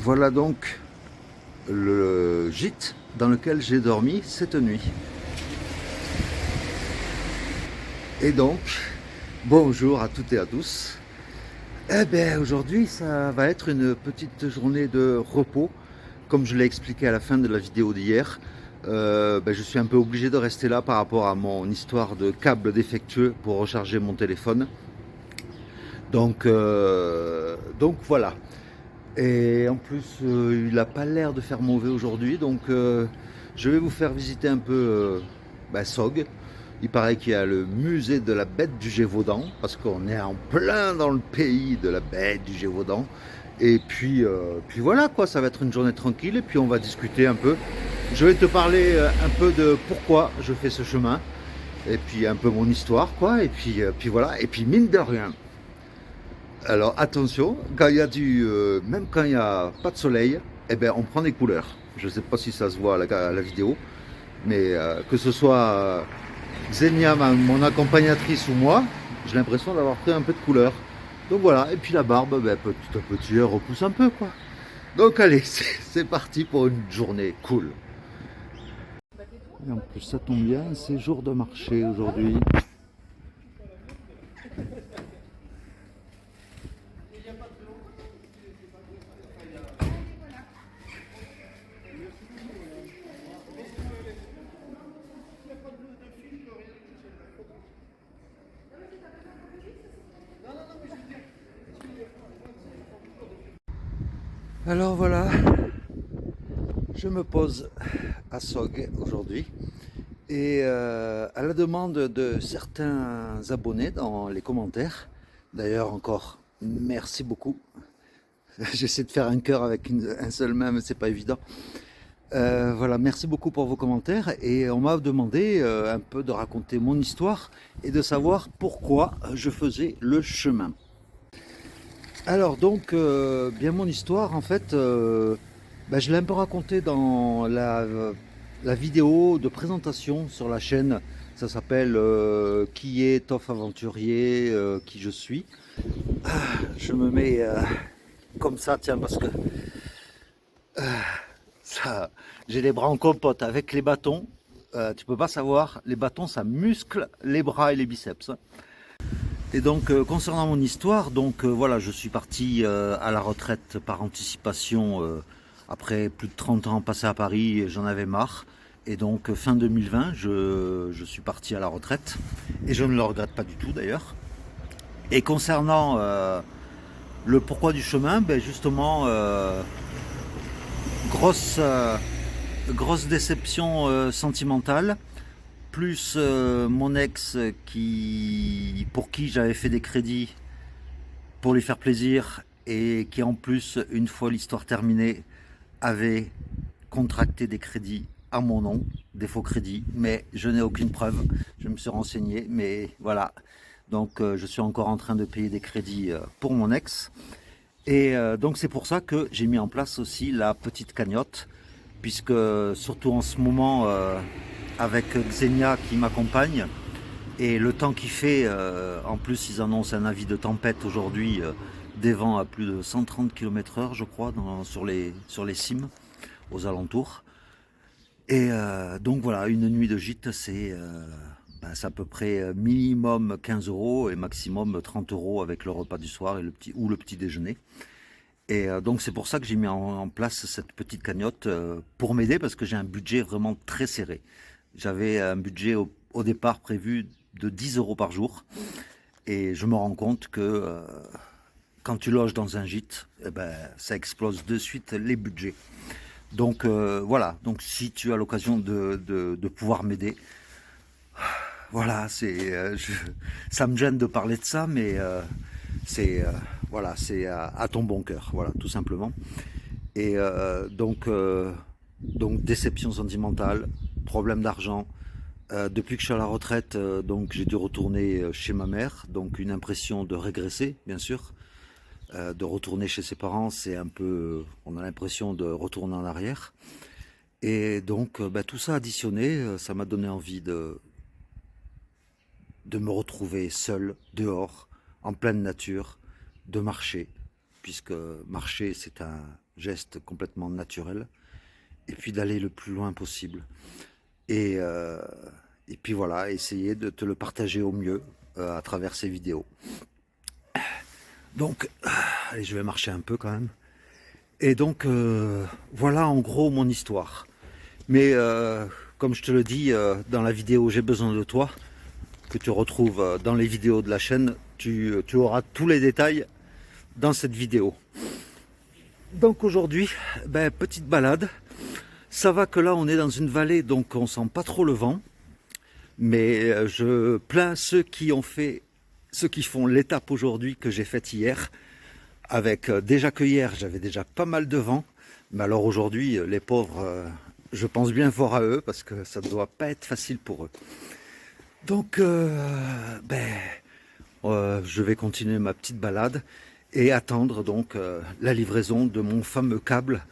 Voilà donc le gîte dans lequel j'ai dormi cette nuit. Et donc, bonjour à toutes et à tous. Eh bien, aujourd'hui, ça va être une petite journée de repos. Comme je l'ai expliqué à la fin de la vidéo d'hier, je suis un peu obligé de rester là par rapport à mon histoire de câble défectueux pour recharger mon téléphone. Donc voilà. Et en plus, il n'a pas l'air de faire mauvais aujourd'hui, donc je vais vous faire visiter un peu Sog. Il paraît qu'il y a le musée de la bête du Gévaudan, parce qu'on est en plein dans le pays de la bête du Gévaudan. Et puis voilà quoi, ça va être une journée tranquille, et puis on va discuter un peu. Je vais te parler un peu de pourquoi je fais ce chemin, et puis un peu mon histoire quoi, puis voilà, et puis mine de rien. Alors attention, quand il y a même quand il n'y a pas de soleil, eh ben, on prend des couleurs. Je ne sais pas si ça se voit à la vidéo, mais que ce soit Xenia, mon accompagnatrice ou moi, j'ai l'impression d'avoir pris un peu de couleur. Donc voilà, et puis la barbe, petit à petit, elle repousse un peu quoi. Donc allez, c'est parti pour une journée cool. Et en plus ça tombe bien, c'est jour de marché aujourd'hui. Alors voilà, je me pose à Sog aujourd'hui et à la demande de certains abonnés dans les commentaires, d'ailleurs encore merci beaucoup. J'essaie de faire un cœur avec un seul main mais c'est pas évident. Voilà, merci beaucoup pour vos commentaires et on m'a demandé un peu de raconter mon histoire et de savoir pourquoi je faisais le chemin. Alors donc, bien mon histoire en fait, je l'ai un peu raconté dans la vidéo de présentation sur la chaîne. Ça s'appelle Qui est Toff Aventurier, qui je suis. Je me mets comme ça, tiens, parce que ça, j'ai les bras en compote avec les bâtons. Tu peux pas savoir, les bâtons ça muscle les bras et les biceps. Et donc concernant mon histoire, donc voilà, je suis parti à la retraite par anticipation après plus de 30 ans passés à Paris, j'en avais marre. Et donc fin 2020, je suis parti à la retraite et je ne le regrette pas du tout d'ailleurs. Et concernant le pourquoi du chemin, justement grosse grosse déception sentimentale. Plus mon ex pour qui j'avais fait des crédits pour lui faire plaisir et qui en plus, une fois l'histoire terminée, avait contracté des crédits à mon nom, des faux crédits, mais je n'ai aucune preuve. Je me suis renseigné, mais voilà. Donc je suis encore en train de payer des crédits pour mon ex. Et donc c'est pour ça que j'ai mis en place aussi la petite cagnotte, puisque surtout en ce moment, avec Xenia qui m'accompagne, et le temps qu'il fait, en plus ils annoncent un avis de tempête aujourd'hui, des vents à plus de 130 km/h je crois, sur les cimes, aux alentours. Et donc voilà, une nuit de gîte, c'est à peu près minimum 15 € et maximum 30 € avec le repas du soir et le petit déjeuner. Et donc c'est pour ça que j'ai mis en place cette petite cagnotte pour m'aider, parce que j'ai un budget vraiment très serré. J'avais un budget au départ prévu de 10 € par jour, et je me rends compte que quand tu loges dans un gîte, ça explose de suite les budgets. Donc voilà, donc si tu as l'occasion de pouvoir m'aider, voilà, ça me gêne de parler de ça, mais voilà, c'est à ton bon cœur, voilà, tout simplement. Et donc déception sentimentale, problème d'argent. Depuis que je suis à la retraite, donc j'ai dû retourner chez ma mère, donc une impression de régresser, bien sûr. De retourner chez ses parents, c'est un peu, on a l'impression de retourner en arrière. Et donc tout ça additionné, ça m'a donné envie de me retrouver seul, dehors, en pleine nature, de marcher. puisque marcher c'est un geste complètement naturel, et puis d'aller le plus loin possible. Et, euh, et puis voilà, essayer de te le partager au mieux à travers ces vidéos. Donc, allez, je vais marcher un peu quand même. Et donc, voilà en gros mon histoire. Mais comme je te le dis dans la vidéo J'ai besoin de toi, que tu retrouves dans les vidéos de la chaîne, tu auras tous les détails dans cette vidéo. Donc aujourd'hui, ben, petite balade. Ça va que là on est dans une vallée, donc on sent pas trop le vent. Mais je plains ceux qui font l'étape aujourd'hui que j'ai faite hier. Avec déjà que hier j'avais déjà pas mal de vent. Mais alors aujourd'hui, les pauvres, je pense bien fort à eux parce que ça ne doit pas être facile pour eux. Donc, je vais continuer ma petite balade et attendre donc la livraison de mon fameux câble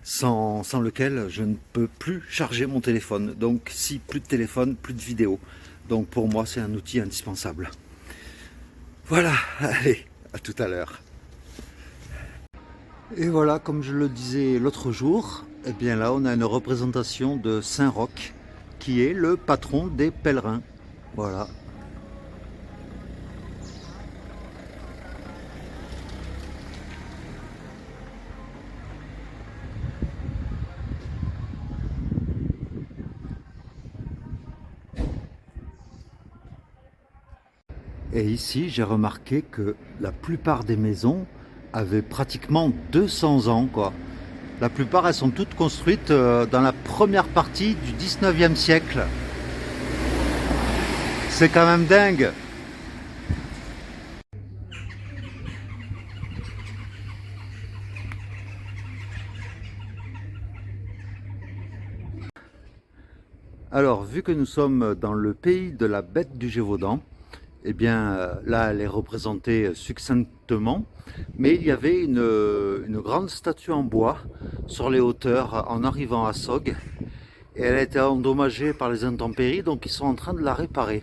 sans lequel je ne peux plus charger mon téléphone. Donc, si plus de téléphone, plus de vidéo. Donc, pour moi, c'est un outil indispensable. Voilà, allez, à tout à l'heure. Et voilà, comme je le disais l'autre jour, eh bien là, on a une représentation de Saint-Roch, qui est le patron des pèlerins. Voilà. Et ici, j'ai remarqué que la plupart des maisons avaient pratiquement 200 ans, quoi. La plupart, elles sont toutes construites dans la première partie du 19e siècle. C'est quand même dingue. Alors, vu que nous sommes dans le pays de la bête du Gévaudan, eh bien, là, elle est représentée succinctement, mais il y avait une grande statue en bois sur les hauteurs en arrivant à Sogg, et elle a été endommagée par les intempéries, donc ils sont en train de la réparer.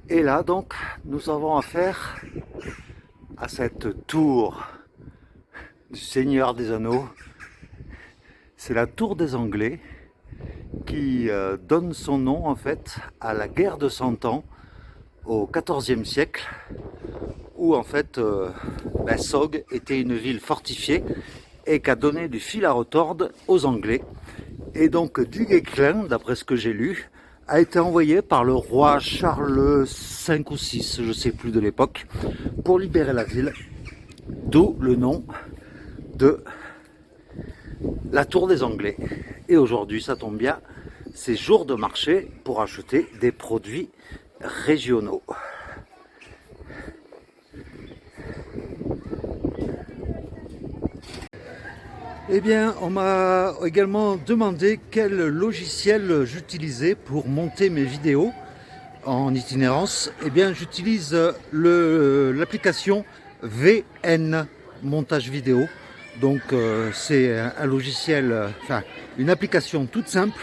Et là, donc, nous avons affaire à cette tour du Seigneur des Anneaux. C'est la tour des Anglais qui donne son nom en fait à la guerre de 100 ans au XIVe siècle, où en fait Sogg était une ville fortifiée et qui a donné du fil à retordre aux Anglais. Et donc Du Guesclin, d'après ce que j'ai lu, a été envoyé par le roi Charles V ou VI, je ne sais plus de l'époque, pour libérer la ville, d'où le nom de la tour des Anglais. Et aujourd'hui, ça tombe bien, c'est jour de marché pour acheter des produits régionaux. Eh bien, on m'a également demandé quel logiciel j'utilisais pour monter mes vidéos en itinérance. Eh bien, j'utilise l'application VN Montage Vidéo. Donc, c'est un logiciel, enfin, une application toute simple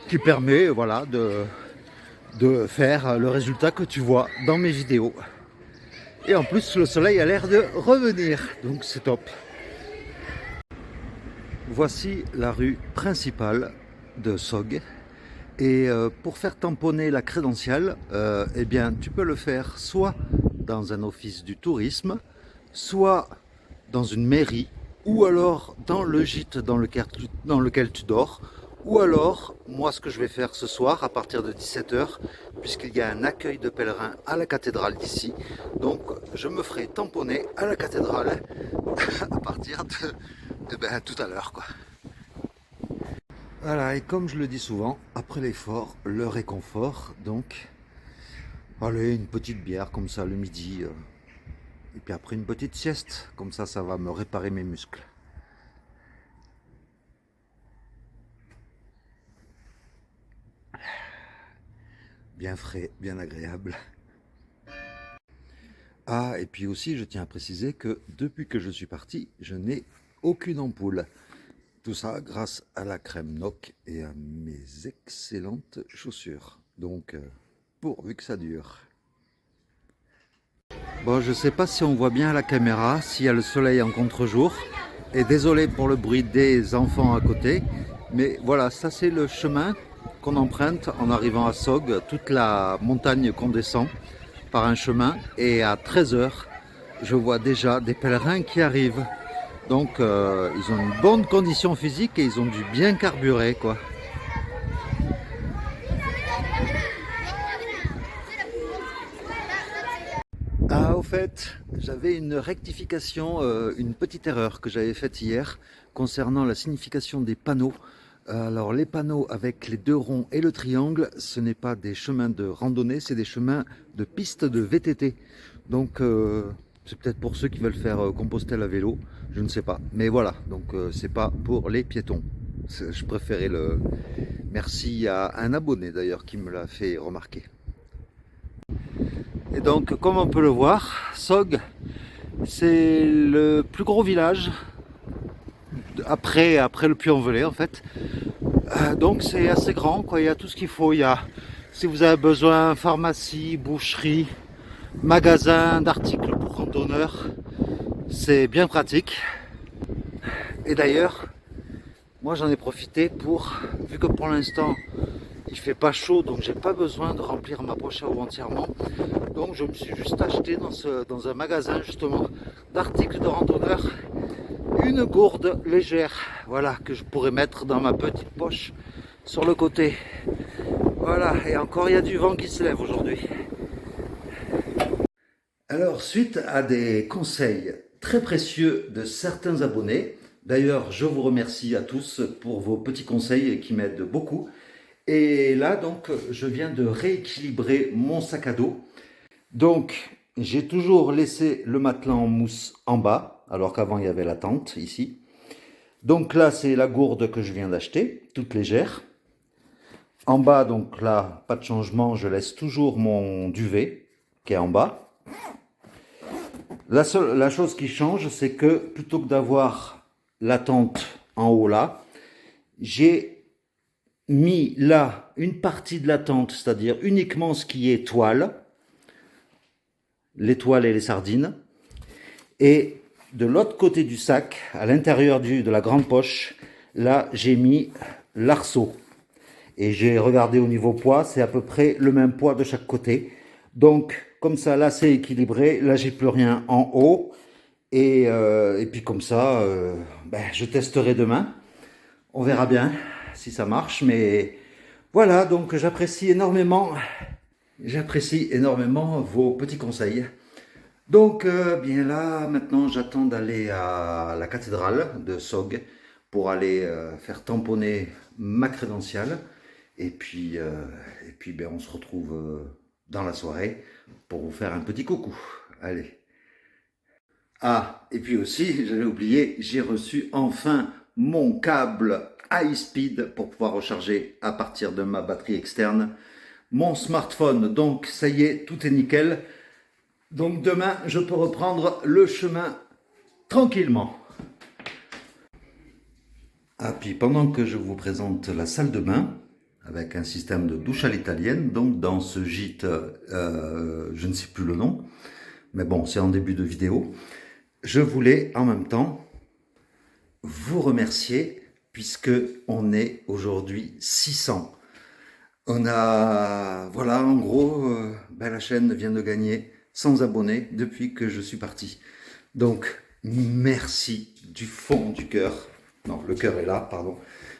qui permet, voilà, de faire le résultat que tu vois dans mes vidéos. Et en plus, le soleil a l'air de revenir, donc c'est top. Voici la rue principale de Sogg. Et pour faire tamponner la crédentiale, eh bien, tu peux le faire soit dans un office du tourisme, soit dans une mairie, ou alors dans le gîte dans lequel tu dors, ou alors, moi ce que je vais faire ce soir à partir de 17h, puisqu'il y a un accueil de pèlerins à la cathédrale d'ici, donc je me ferai tamponner à la cathédrale à partir de tout à l'heure, quoi. Voilà, et comme je le dis souvent, après l'effort, le réconfort, donc allez, une petite bière comme ça le midi, et puis après une petite sieste, comme ça va me réparer mes muscles. Bien frais, bien agréable. Ah, et puis aussi, je tiens à préciser que depuis que je suis parti, je n'ai aucune ampoule. Tout ça grâce à la crème NOC et à mes excellentes chaussures. Donc, pourvu que ça dure. Bon, je sais pas si on voit bien à la caméra, s'il y a le soleil en contre-jour. Et désolé pour le bruit des enfants à côté. Mais voilà, ça c'est le chemin qu'on emprunte en arrivant à Sog, toute la montagne qu'on descend par un chemin. Et à 13 heures, je vois déjà des pèlerins qui arrivent. Donc ils ont une bonne condition physique et ils ont dû bien carburer, quoi. Ah, au fait, j'avais une rectification, une petite erreur que j'avais faite hier concernant la signification des panneaux. Alors, les panneaux avec les deux ronds et le triangle, ce n'est pas des chemins de randonnée, c'est des chemins de piste de VTT. Donc, c'est peut-être pour ceux qui veulent faire Compostelle à vélo, je ne sais pas. Mais voilà, donc c'est pas pour les piétons. Je préférais le... Merci à un abonné d'ailleurs qui me l'a fait remarquer. Et donc, comme on peut le voir, Sog, c'est le plus gros village après le Puy-en-Velay en fait. Donc c'est assez grand, quoi. Il y a tout ce qu'il faut. Il y a, si vous avez besoin, pharmacie, boucherie, magasin d'articles pour randonneurs, c'est bien pratique. Et d'ailleurs, moi j'en ai profité pour, vu que pour l'instant il fait pas chaud, donc j'ai pas besoin de remplir ma poche à eau entièrement. Donc je me suis juste acheté dans un magasin justement d'articles de randonneurs une gourde légère, voilà, que je pourrais mettre dans ma petite poche sur le côté. Voilà, et encore il y a du vent qui se lève aujourd'hui. Alors, suite à des conseils très précieux de certains abonnés, d'ailleurs je vous remercie à tous pour vos petits conseils qui m'aident beaucoup. Et là donc je viens de rééquilibrer mon sac à dos. Donc j'ai toujours laissé le matelas en mousse en bas, alors qu'avant il y avait la tente ici. Donc là c'est la gourde que je viens d'acheter, toute légère. En bas donc là pas de changement, je laisse toujours mon duvet qui est en bas. La chose qui change, c'est que plutôt que d'avoir la tente en haut là, j'ai mis là une partie de la tente, c'est-à-dire uniquement ce qui est toile, les toiles et les sardines, et de l'autre côté du sac, à l'intérieur de la grande poche, là j'ai mis l'arceau. Et j'ai regardé au niveau poids, c'est à peu près le même poids de chaque côté. Donc comme ça là c'est équilibré, là j'ai plus rien en haut. Et puis comme ça, je testerai demain. On verra bien si ça marche, mais voilà, donc j'apprécie énormément vos petits conseils. Donc bien là, maintenant j'attends d'aller à la cathédrale de Sog pour aller faire tamponner ma crédentiale. Et puis on se retrouve dans la soirée pour vous faire un petit coucou. Allez. Ah, et puis aussi, j'avais oublié, j'ai reçu enfin mon câble high speed pour pouvoir recharger à partir de ma batterie externe mon smartphone. Donc ça y est, tout est nickel. Donc demain, je peux reprendre le chemin tranquillement. Ah, puis pendant que je vous présente la salle de bain, avec un système de douche à l'italienne, donc dans ce gîte, je ne sais plus le nom, mais bon, c'est en début de vidéo. Je voulais en même temps vous remercier puisque on est aujourd'hui 600. On a, voilà, en gros, la chaîne vient de gagner 100 abonnés depuis que je suis parti. Donc, merci du fond du cœur. Non, le cœur est là, pardon.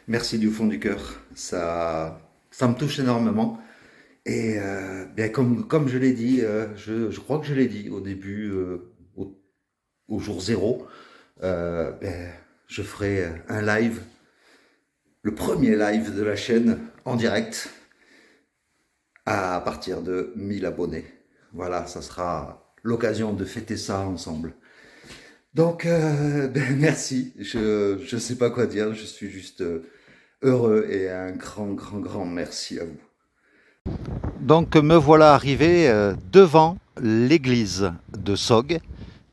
Merci du fond du cœur. Ça me touche énormément. Et comme je l'ai dit, je crois que je l'ai dit au début, au jour 0, je ferai un live, le premier live de la chaîne en direct à partir de 1000 abonnés. Voilà, ça sera l'occasion de fêter ça ensemble. Donc, merci, je ne sais pas quoi dire, je suis juste heureux et un grand merci à vous. Donc me voilà arrivé devant l'église de Sog,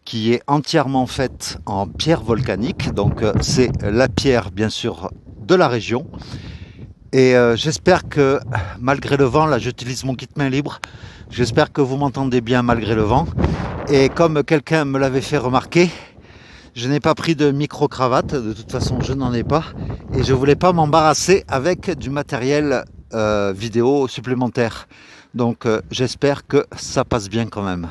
qui est entièrement faite en pierre volcanique, donc c'est la pierre bien sûr de la région. Et j'espère que malgré le vent, là j'utilise mon kit main libre, j'espère que vous m'entendez bien malgré le vent. Et comme quelqu'un me l'avait fait remarquer, je n'ai pas pris de micro-cravate, de toute façon je n'en ai pas. Et je voulais pas m'embarrasser avec du matériel vidéo supplémentaire. Donc j'espère que ça passe bien quand même.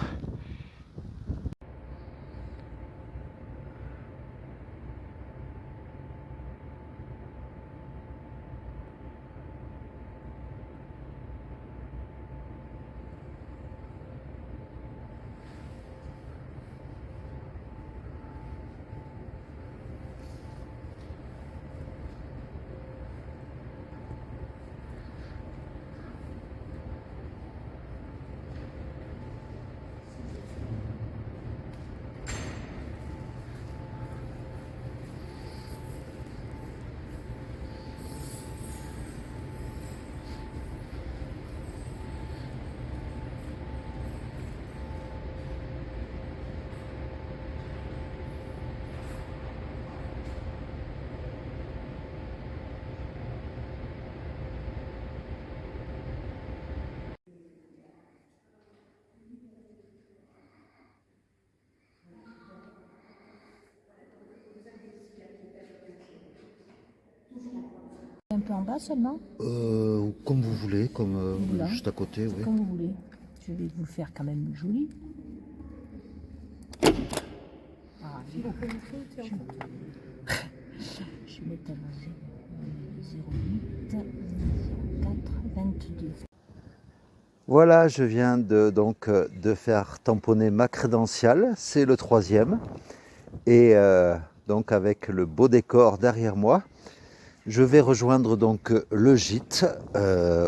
Un peu en bas seulement? Comme vous voulez, comme Là. juste à côté, oui. Comme vous voulez. Je vais vous le faire quand même joli. Ah, je vais mettre à 08 04 22. Voilà, je viens de faire tamponner ma crédentiale, c'est le 3e. Et donc avec le beau décor derrière moi, je vais rejoindre donc le gîte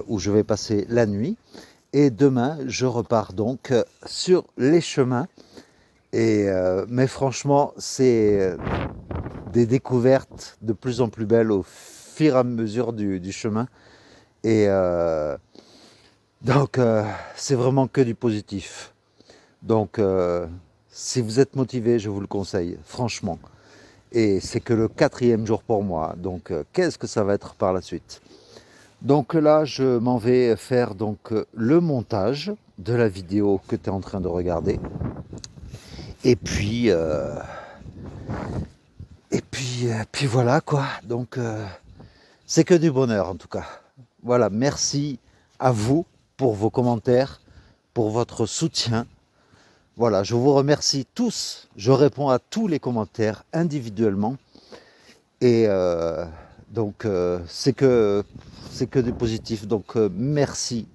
où je vais passer la nuit. Et demain, je repars donc sur les chemins. Et mais franchement, c'est des découvertes de plus en plus belles au fur et à mesure du chemin. Et donc, c'est vraiment que du positif. Donc, si vous êtes motivé, je vous le conseille, franchement. Et c'est que le 4e jour pour moi. Donc, qu'est-ce que ça va être par la suite? Donc là, je m'en vais faire donc le montage de la vidéo que tu es en train de regarder. Et puis, puis voilà quoi. Donc, c'est que du bonheur en tout cas. Voilà, merci à vous pour vos commentaires, pour votre soutien. Voilà, je vous remercie tous. Je réponds à tous les commentaires individuellement. Et donc, c'est que du positif. Donc, merci,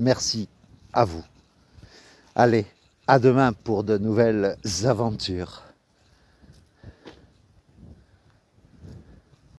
merci à vous. Allez, à demain pour de nouvelles aventures.